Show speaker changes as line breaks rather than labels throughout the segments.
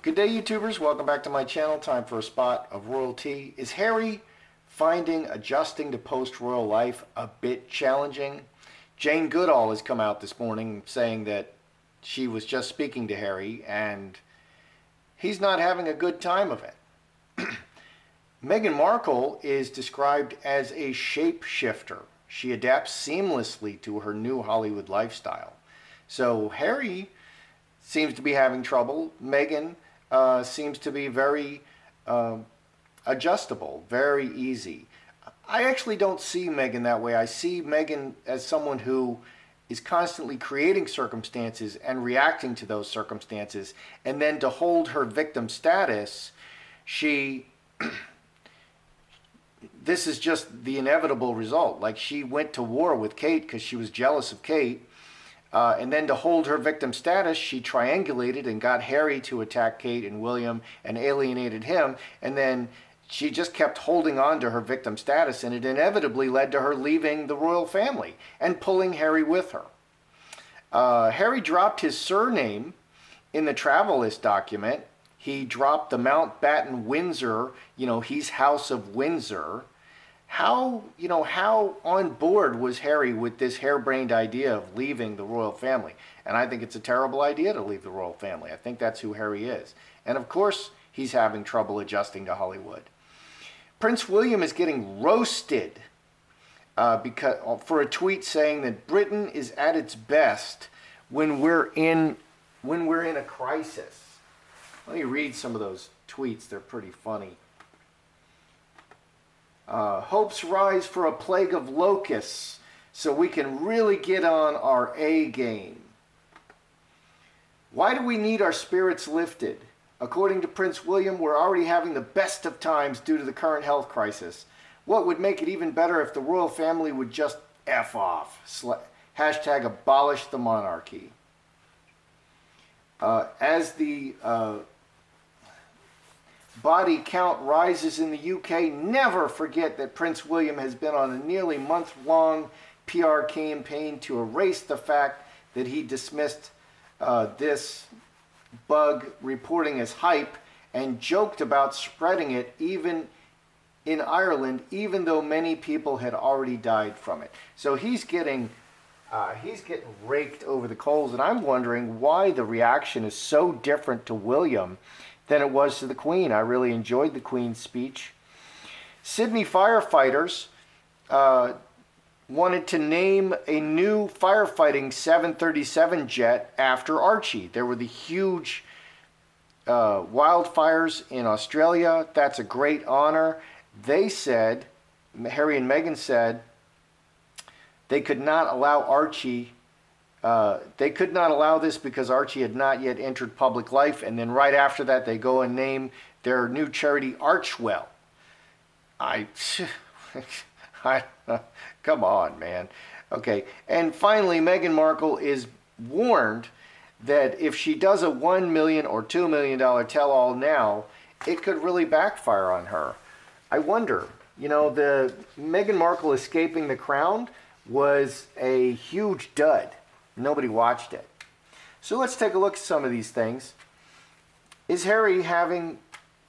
Good day, YouTubers. Welcome back to my channel. Time for a spot of royalty. Is Harry finding adjusting to post-royal life a bit challenging? Jane Goodall has come out this morning saying that she was just speaking to Harry and he's not having a good time of it. Meghan Markle is described as a shapeshifter. She adapts seamlessly to her new Hollywood lifestyle. So Harry seems to be having trouble. Meghan seems to be very adjustable, very easy. I actually don't see Meghan that way. I see Meghan as someone who is constantly creating circumstances and reacting to those circumstances, and then to hold her victim status, this is just the inevitable result. Like, she went to war with Kate because she was jealous of Kate. And then to hold her victim status, she triangulated and got Harry to attack Kate and William and alienated him. And then she just kept holding on to her victim status, and it inevitably led to her leaving the royal family and pulling Harry with her. Harry dropped his surname in the travel list document. He dropped the Mountbatten Windsor, he's House of Windsor. How on board was Harry with this harebrained idea of leaving the royal family? And I think it's a terrible idea to leave the royal family. I think that's who Harry is. And of course, he's having trouble adjusting to Hollywood. Prince William is getting roasted for a tweet saying that Britain is at its best when we're in a crisis. Let me read some of those tweets. They're pretty funny. Hopes rise for a plague of locusts so we can really get on our A game. Why do we need our spirits lifted? According to Prince William, we're already having the best of times due to the current health crisis. What would make it even better if the royal family would just F off? Hashtag abolish the monarchy. As the body count rises in the UK, never forget that Prince William has been on a nearly month-long PR campaign to erase the fact that he dismissed this bug reporting as hype and joked about spreading it even in Ireland, even though many people had already died from it. So he's getting raked over the coals, and I'm wondering why the reaction is so different to William than it was to the Queen. I really enjoyed the Queen's speech. Sydney firefighters wanted to name a new firefighting 737 jet after Archie. There were the huge wildfires in Australia. That's a great honor. They said, Harry and Meghan said, they could not allow Archie they could not allow this because Archie had not yet entered public life, and then right after that they go and name their new charity Archwell. Come on, man. Okay, and finally, Meghan Markle is warned that if she does a $1 million or $2 million tell-all now, it could really backfire on her. I wonder, the Meghan Markle escaping the crown was a huge dud. Nobody watched it. So let's take a look at some of these things. Is Harry having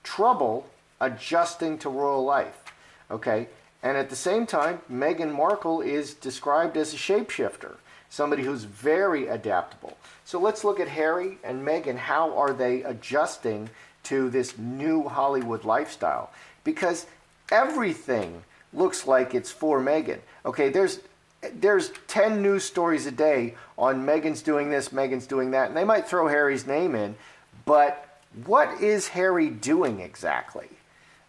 trouble adjusting to royal life? Okay, and at the same time, Meghan Markle is described as a shapeshifter, somebody who's very adaptable. So let's look at Harry and Meghan. How are they adjusting to this new Hollywood lifestyle? Because everything looks like it's for Meghan. Okay, there's 10 news stories a day on Meghan's doing this, Meghan's doing that, and they might throw Harry's name in, but what is Harry doing exactly?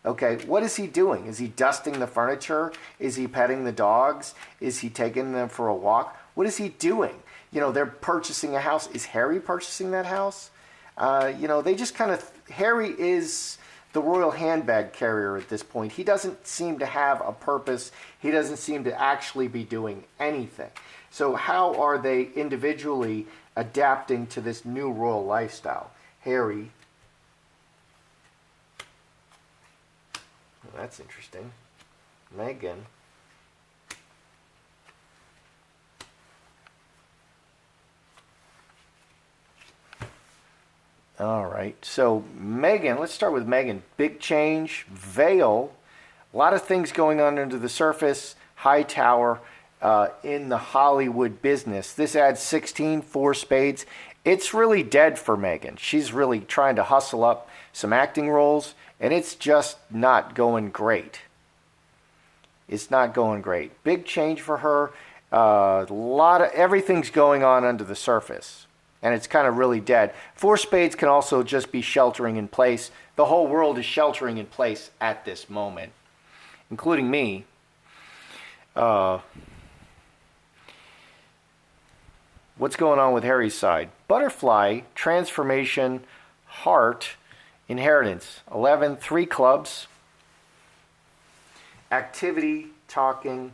Okay, what is he doing? Is he dusting the furniture? Is he petting the dogs? Is he taking them for a walk? What is he doing? They're purchasing a house. Is Harry purchasing that house? They just kind of, Harry is the royal handbag carrier at this point. He doesn't seem to have a purpose. He doesn't seem to actually be doing anything. So how are they individually adapting to this new royal lifestyle? Harry. Well, that's interesting. Meghan. All right. So Meghan, let's start with Meghan. Big change, veil, a lot of things going on under the surface, high tower in the Hollywood business. This adds 16, 4 spades. It's really dead for Meghan. She's really trying to hustle up some acting roles, and it's just not going great. It's not going great. Big change for her. A lot of everything's going on under the surface, and it's kind of really dead. 4 spades can also just be sheltering in place. The whole world is sheltering in place at this moment, including me. What's going on with Harry's side? Butterfly, transformation, heart, inheritance. 11, 3 clubs. Activity, talking.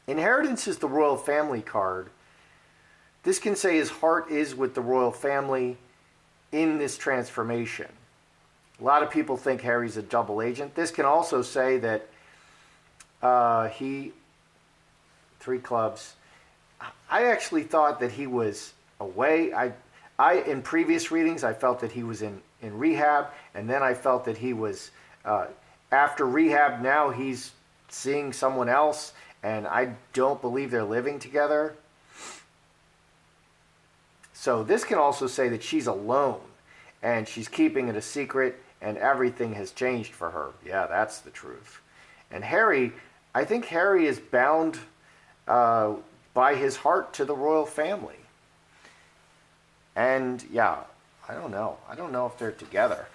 Inheritance is the royal family card. This can say his heart is with the royal family in this transformation. A lot of people think Harry's a double agent. This can also say that 3 clubs. I actually thought that he was away. I in previous readings, I felt that he was in rehab, and then I felt that he was after rehab. Now he's seeing someone else, and I don't believe they're living together. So this can also say that she's alone, and she's keeping it a secret, and everything has changed for her. Yeah, that's the truth. And Harry, I think Harry is bound by his heart to the royal family. And yeah, I don't know. I don't know if they're together.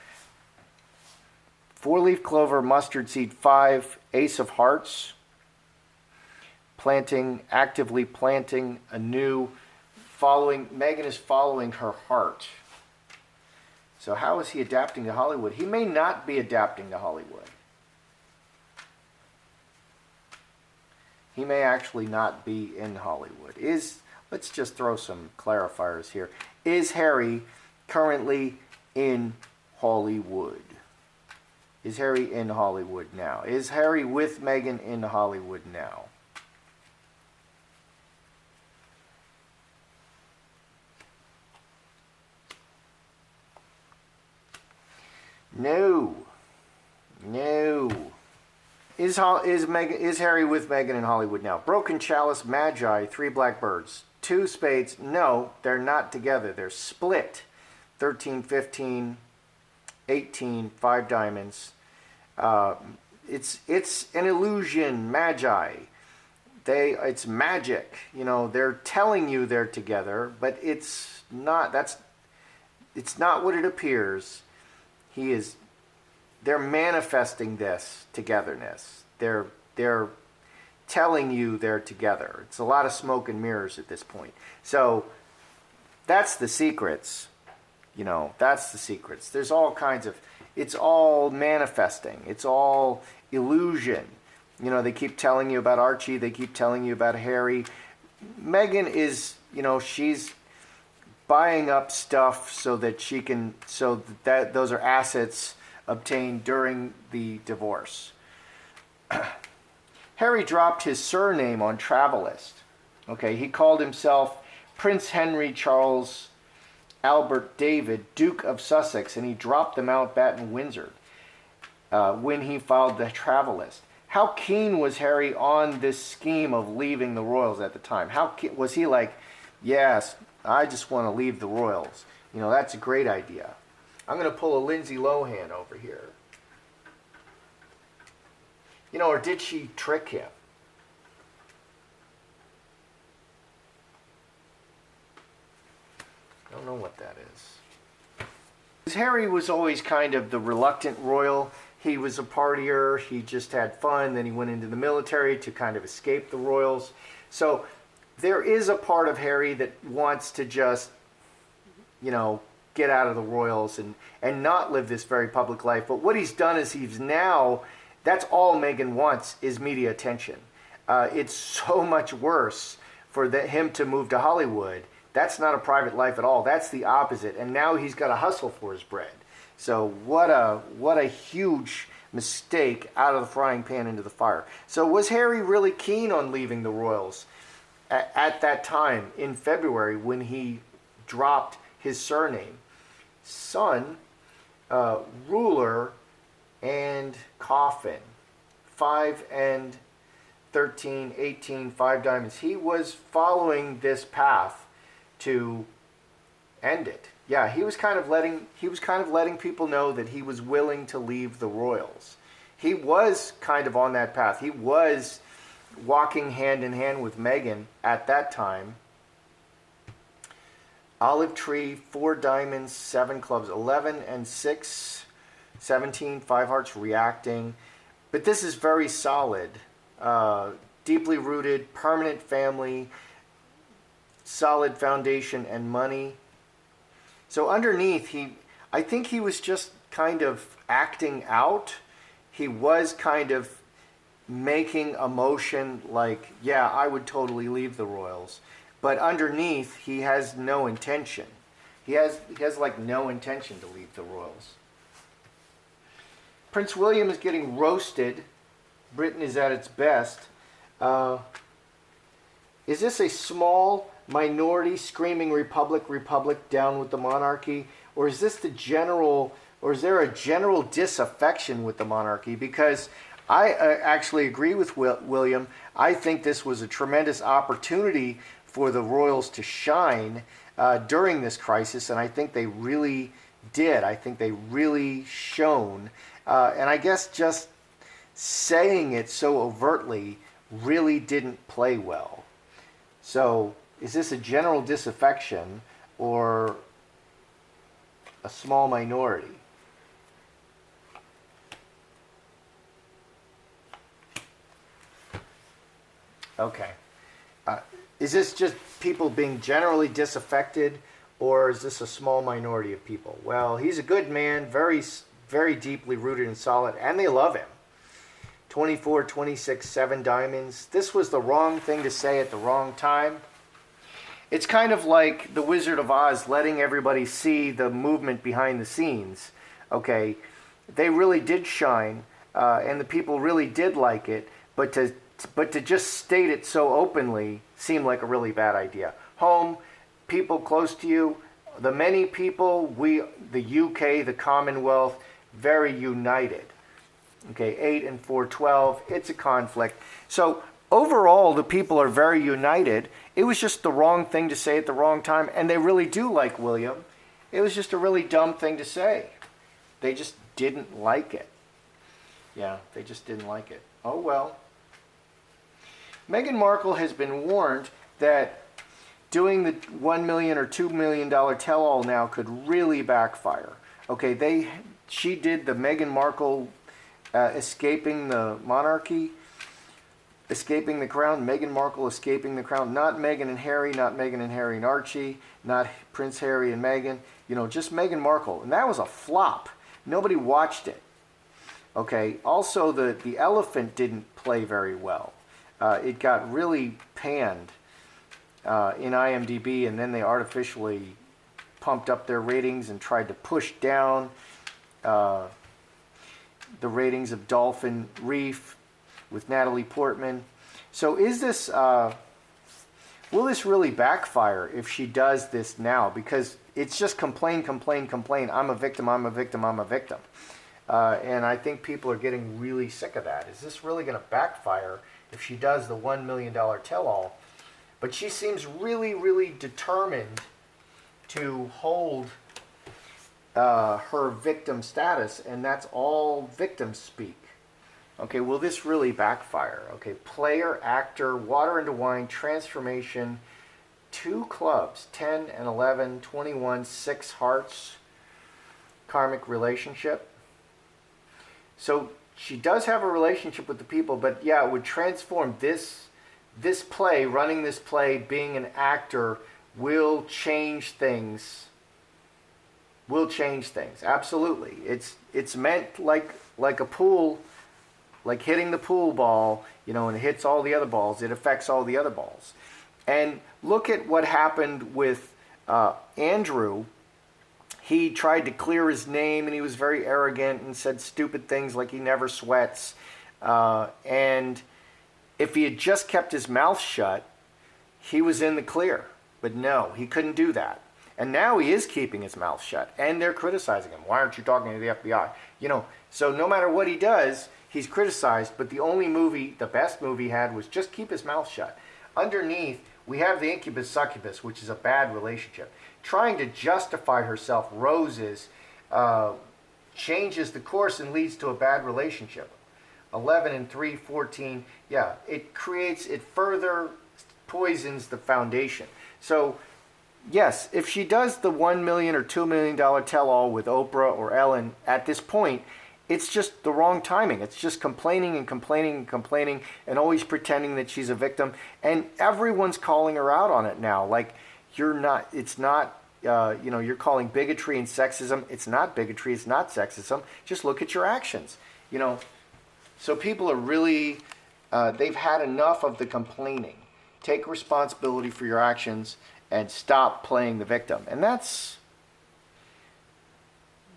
4-leaf clover, mustard seed, 5, ace of hearts. Planting, actively planting anew. Meghan is following her heart. So how is he adapting to Hollywood? He may not be adapting to Hollywood. He may actually not be in Hollywood. Let's just throw some clarifiers here. Is Harry currently in Hollywood? Is Harry in Hollywood now? Is Harry with Meghan in Hollywood now? No. Is Harry with Meghan in Hollywood now? Broken chalice, magi, 3 blackbirds, 2 spades. No, they're not together. They're split. 13, 15, 18, 5 diamonds. It's an illusion, magi. It's magic. You know, they're telling you they're together, but it's not. It's not what it appears. They're manifesting this togetherness. They're telling you they're together. It's a lot of smoke and mirrors at this point. So that's the secrets. You know, that's the secrets. There's all kinds of, it's all manifesting. It's all illusion. You know, they keep telling you about Archie. They keep telling you about Harry. Meghan is, you know, she's buying up stuff so that she can, so that those are assets obtained during the divorce. Harry dropped his surname on Travelist. Okay, he called himself Prince Henry Charles Albert David, Duke of Sussex, and he dropped the Mountbatten Windsor when he filed the Travelist. How keen was Harry on this scheme of leaving the royals at the time? Was he like, yes, I just want to leave the royals. You know, that's a great idea. I'm going to pull a Lindsay Lohan over here. You know, or did she trick him? I don't know what that is. Harry was always kind of the reluctant royal. He was a partier. He just had fun. Then he went into the military to kind of escape the royals. So there is a part of Harry that wants to just, you know, get out of the royals and not live this very public life. But what he's done is that's all Meghan wants is media attention. It's so much worse for him to move to Hollywood. That's not a private life at all. That's the opposite. And now he's got to hustle for his bread. So what a huge mistake, out of the frying pan into the fire. So was Harry really keen on leaving the royals at that time in February when he dropped his surname. Sun, ruler, and coffin. 5 and 13, 18, 5 diamonds. He was following this path to end it. Yeah, he was kind of letting people know that he was willing to leave the royals. He was kind of on that path. He was walking hand in hand with Meghan at that time. Olive tree, 4 diamonds, 7 clubs, 11 and 6, 17, 5 hearts, reacting. But this is very solid, deeply rooted, permanent family, solid foundation, and money. So underneath, I think he was just kind of acting out. He was kind of making a motion like, yeah, I would totally leave the royals. But underneath, he has no intention. He has like no intention to leave the royals. Prince William is getting roasted. Britain is at its best. Is this a small minority screaming Republic, Republic, down with the monarchy? Or is this the general, or is there a general disaffection with the monarchy? Because I actually agree with William. I think this was a tremendous opportunity for the royals to shine during this crisis, and I think they really did. I think they really shone. And I guess just saying it so overtly really didn't play well. So is this a general disaffection or a small minority? Okay. Is this just people being generally disaffected, or is this a small minority of people? Well, he's a good man, very, very deeply rooted and solid, and they love him. 24, 26, 7 diamonds. This was the wrong thing to say at the wrong time. It's kind of like the Wizard of Oz letting everybody see the movement behind the scenes. Okay, they really did shine, and the people really did like it, but to just state it so openly seemed like a really bad idea. Home, people close to you, the many people, the UK, the Commonwealth, very united. Okay, 8 and 4, 12, it's a conflict. So overall, the people are very united. It was just the wrong thing to say at the wrong time, and they really do like William. It was just a really dumb thing to say. They just didn't like it. Yeah, they just didn't like it. Oh well. Meghan Markle has been warned that doing the $1 million or $2 million tell-all now could really backfire. Okay, she did the Meghan Markle escaping the monarchy, escaping the crown, Meghan Markle escaping the crown, not Meghan and Harry, not Meghan and Harry and Archie, not Prince Harry and Meghan, just Meghan Markle. And that was a flop. Nobody watched it. Okay, also the elephant didn't play very well. It got really panned in IMDb, and then they artificially pumped up their ratings and tried to push down the ratings of Dolphin Reef with Natalie Portman. So is this, will this really backfire if she does this now? Because it's just complain, complain, complain. I'm a victim, I'm a victim, I'm a victim. And I think people are getting really sick of that. Is this really going to backfire if she does the $1 million tell-all? But she seems really, really determined to hold her victim status, and that's all victim speak. Okay, will this really backfire? Okay, player, actor, water into wine, transformation, 2 clubs, 10 and 11, 21, 6 hearts, karmic relationship. So she does have a relationship with the people, but yeah, it would transform this play, running this play, being an actor, will change things. Will change things. Absolutely. It's meant like a pool, like hitting the pool ball, and it hits all the other balls. It affects all the other balls. And look at what happened with Andrew. He tried to clear his name, and he was very arrogant and said stupid things like he never sweats. And if he had just kept his mouth shut, he was in the clear. But no, he couldn't do that. And now he is keeping his mouth shut, and they're criticizing him. Why aren't you talking to the FBI? So no matter what he does, he's criticized, but the best movie he had was just keep his mouth shut. Underneath, we have the incubus succubus, which is a bad relationship. Trying to justify herself, Roses, changes the course and leads to a bad relationship. 11 and 3, 14, yeah, it further poisons the foundation. So, yes, if she does the $1 million or $2 million tell-all with Oprah or Ellen at this point, it's just the wrong timing. It's just complaining and complaining and complaining and always pretending that she's a victim. And everyone's calling her out on it now. Like, it's not, you're calling bigotry and sexism. It's not bigotry. It's not sexism. Just look at your actions. So people are really, they've had enough of the complaining. Take responsibility for your actions and stop playing the victim. And that's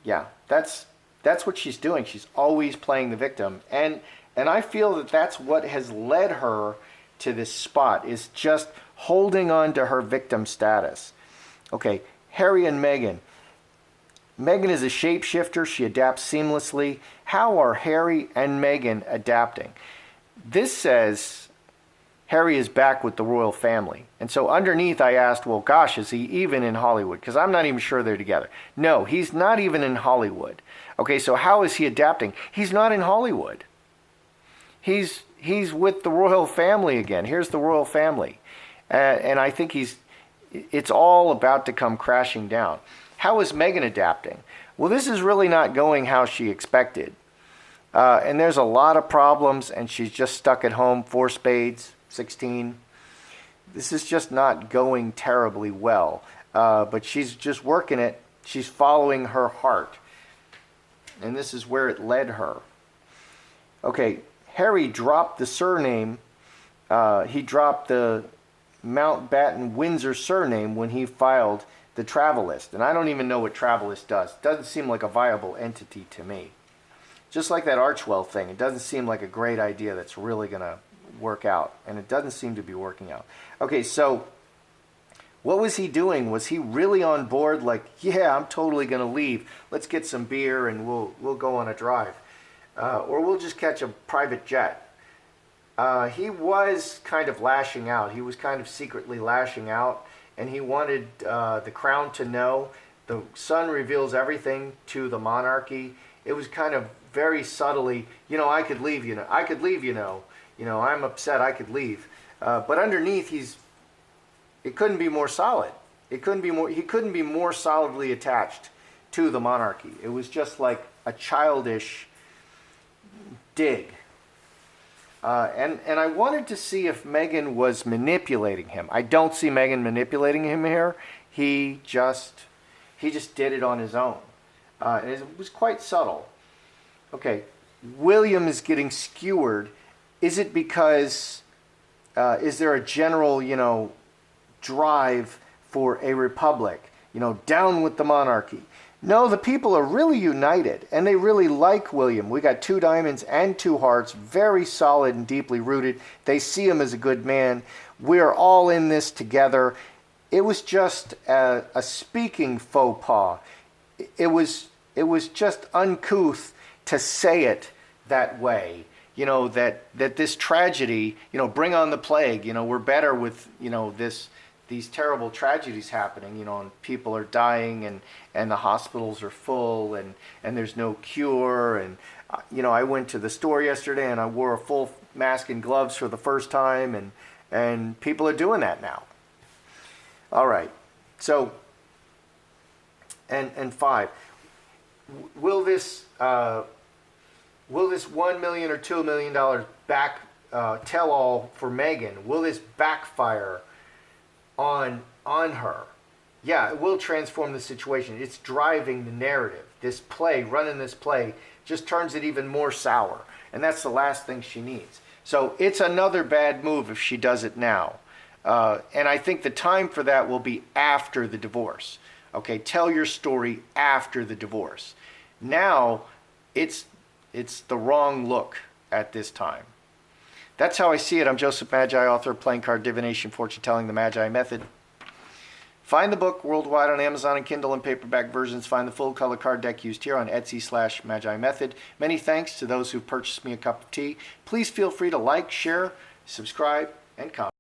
what she's doing. She's always playing the victim. And I feel that that's what has led her to this spot, is just holding on to her victim status. Okay, Harry and Meghan. Meghan is a shapeshifter. She adapts seamlessly. How are Harry and Meghan adapting? This says Harry is back with the royal family. And so underneath I asked, well, gosh, is he even in Hollywood? Because I'm not even sure they're together. No, he's not even in Hollywood. Okay, so how is he adapting? He's not in Hollywood. He's with the royal family again. Here's the royal family. And I think it's all about to come crashing down. How is Meghan adapting? Well, this is really not going how she expected. And there's a lot of problems, and she's just stuck at home, 4 spades, 16. This is just not going terribly well. But she's just working it. She's following her heart. And this is where it led her. Okay, Harry dropped the surname. He dropped the Mountbatten Windsor surname when he filed the Travelist. And I don't even know what Travelist does. It doesn't seem like a viable entity to me. Just like that Archwell thing, it doesn't seem like a great idea that's really going to work out. And it doesn't seem to be working out. Okay, so what was he doing? Was he really on board? Like, yeah, I'm totally going to leave. Let's get some beer and we'll go on a drive. Or we'll just catch a private jet. He was kind of lashing out. He was kind of secretly lashing out. And he wanted the crown to know. The son reveals everything to the monarchy. It was kind of very subtly, I could leave, I could leave, I'm upset, I could leave. But underneath, it couldn't be more solid. He couldn't be more solidly attached to the monarchy. It was just like a childish dig. And I wanted to see if Meghan was manipulating him. I don't see Meghan manipulating him here. He just did it on his own. And it was quite subtle. Okay, William is getting skewered. Is it because, is there a general, drive for a republic? Down with the monarchy. No, the people are really united, and they really like William. We got 2 diamonds and 2 hearts, very solid and deeply rooted. They see him as a good man. We're all in this together. It was just a speaking faux pas. It was just uncouth to say it that way. That this tragedy, bring on the plague. We're better with, these terrible tragedies happening, and people are dying and the hospitals are full and there's no cure. And, I went to the store yesterday and I wore a full mask and gloves for the first time and people are doing that now. All right. So, and 5, will this $1 million or $2 million back tell-all for Meghan, will this backfire on her? Yeah, it will transform the situation. It's driving the narrative. This play, running this play, just turns it even more sour. And that's the last thing she needs. So it's another bad move if she does it now. And I think the time for that will be after the divorce. Okay, tell your story after the divorce. Now, it's the wrong look at this time. That's how I see it. I'm Joseph Magi, author of Playing Card Divination, Fortune Telling, the Magi Method. Find the book worldwide on Amazon and Kindle and paperback versions. Find the full color card deck used here on Etsy/Magi Method. Many thanks to those who purchased me a cup of tea. Please feel free to like, share, subscribe, and comment.